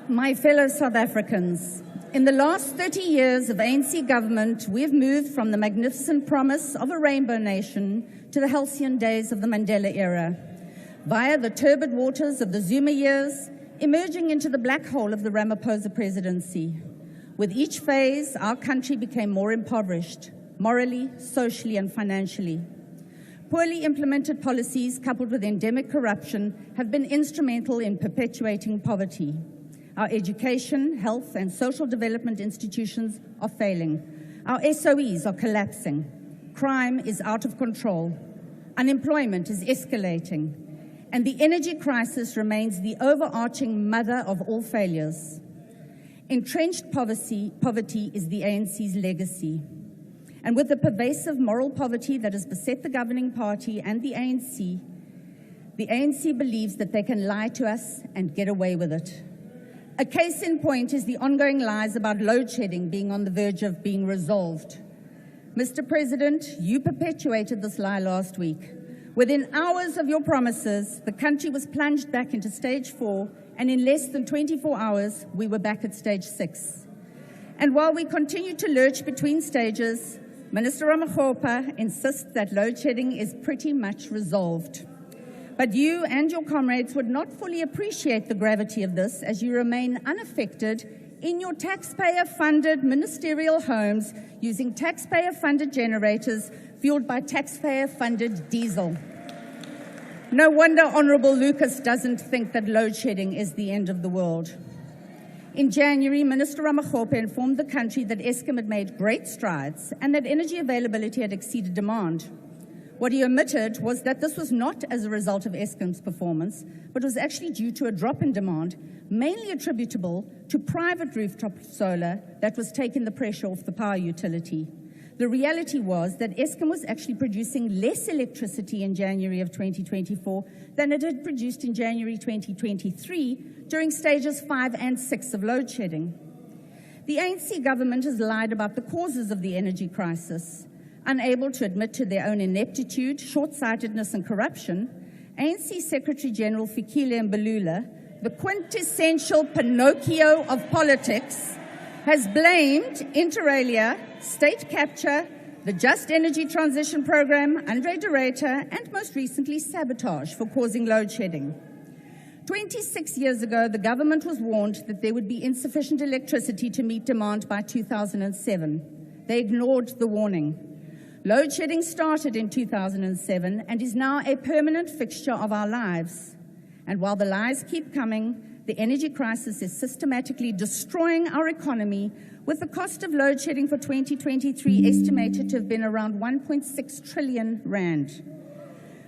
My fellow South Africans, in the last 30 years of ANC government, we have moved from the magnificent promise of a rainbow nation to the halcyon days of the Mandela era, via the turbid waters of the Zuma years, emerging into the black hole of the Ramaphosa presidency. With each phase, our country became more impoverished, morally, socially, and financially. Poorly implemented policies coupled with endemic corruption have been instrumental in perpetuating poverty. Our education, health, and social development institutions are failing. Our SOEs are collapsing. Crime is out of control. Unemployment is escalating. And the energy crisis remains the overarching mother of all failures. Entrenched poverty is the ANC's legacy. And with the pervasive moral poverty that has beset the governing party and the ANC believes that they can lie to us and get away with it. A case in point is the ongoing lies about load shedding being on the verge of being resolved. Mr. President, you perpetuated this lie last week. Within hours of your promises, the country was plunged back into stage 4, and in less than 24 hours, we were back at stage 6. And while we continue to lurch between stages, Minister Ramaphosa insists that load shedding is pretty much resolved. But you and your comrades would not fully appreciate the gravity of this as you remain unaffected in your taxpayer-funded ministerial homes using taxpayer-funded generators fueled by taxpayer-funded diesel. No wonder Honourable Lucas doesn't think that load shedding is the end of the world. In January, Minister Ramaphosa informed the country that Eskom had made great strides and that energy availability had exceeded demand. What he omitted was that this was not as a result of Eskom's performance, but was actually due to a drop in demand, mainly attributable to private rooftop solar that was taking the pressure off the power utility. The reality was that Eskom was actually producing less electricity in January of 2024 than it had produced in January 2023 during stages 5 and 6 of load shedding. The ANC government has lied about the causes of the energy crisis. Unable to admit to their own ineptitude, short-sightedness and corruption, ANC Secretary-General Fikile Mbalula, the quintessential Pinocchio of politics, has blamed inter alia, state capture, the Just Energy Transition Program, Andre de Ruyter, and most recently sabotage for causing load shedding. 26 years ago, the government was warned that there would be insufficient electricity to meet demand by 2007. They ignored the warning. Load shedding started in 2007 and is now a permanent fixture of our lives. And while the lies keep coming, the energy crisis is systematically destroying our economy, with the cost of load shedding for 2023 estimated to have been around 1.6 trillion rand.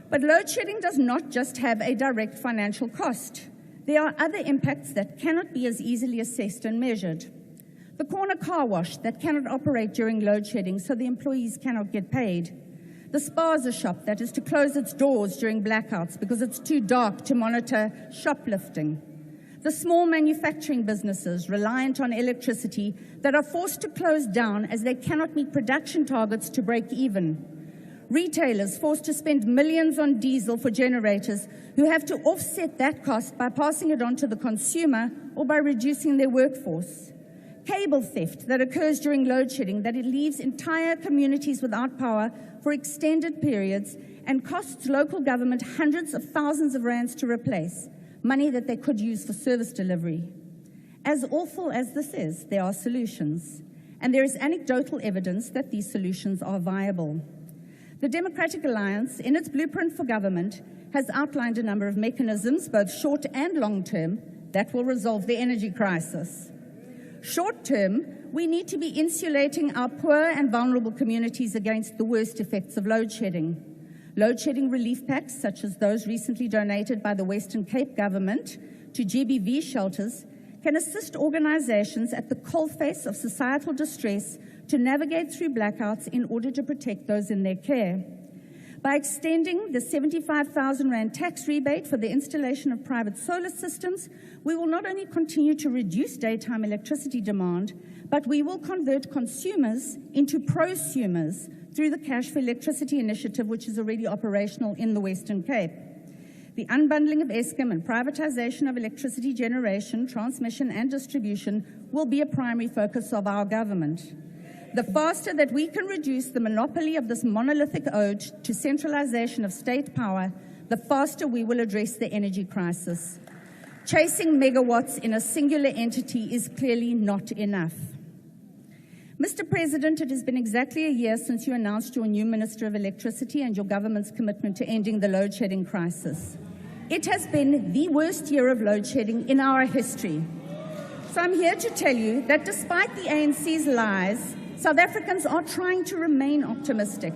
But load shedding does not just have a direct financial cost. There are other impacts that cannot be as easily assessed and measured. The corner car wash that cannot operate during load shedding, so the employees cannot get paid. The spaza shop that is to close its doors during blackouts because it's too dark to monitor shoplifting. The small manufacturing businesses reliant on electricity that are forced to close down as they cannot meet production targets to break even. Retailers forced to spend millions on diesel for generators who have to offset that cost by passing it on to the consumer or by reducing their workforce. Cable theft that occurs during load shedding, that it leaves entire communities without power for extended periods and costs local government hundreds of thousands of rands to replace, money that they could use for service delivery. As awful as this is, there are solutions, and there is anecdotal evidence that these solutions are viable. The Democratic Alliance, in its blueprint for government, has outlined a number of mechanisms, both short and long term, that will resolve the energy crisis. Short term, we need to be insulating our poor and vulnerable communities against the worst effects of load shedding. Load shedding relief packs, such as those recently donated by the Western Cape government to GBV shelters, can assist organizations at the coalface of societal distress to navigate through blackouts in order to protect those in their care. By extending the 75,000 rand tax rebate for the installation of private solar systems, we will not only continue to reduce daytime electricity demand, but we will convert consumers into prosumers through the Cash for Electricity initiative, which is already operational in the Western Cape. The unbundling of Eskom and privatization of electricity generation, transmission and distribution will be a primary focus of our government. The faster that we can reduce the monopoly of this monolithic ode to centralization of state power, the faster we will address the energy crisis. Chasing megawatts in a singular entity is clearly not enough. Mr. President, it has been exactly a year since you announced your new Minister of Electricity and your government's commitment to ending the load shedding crisis. It has been the worst year of load shedding in our history. So I'm here to tell you that despite the ANC's lies, South Africans are trying to remain optimistic.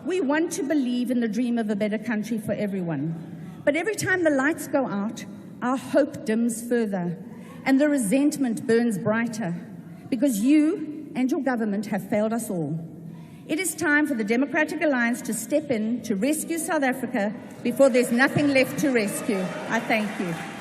We want to believe in the dream of a better country for everyone. But every time the lights go out, our hope dims further and the resentment burns brighter because you and your government have failed us all. It is time for the Democratic Alliance to step in to rescue South Africa before there's nothing left to rescue. I thank you.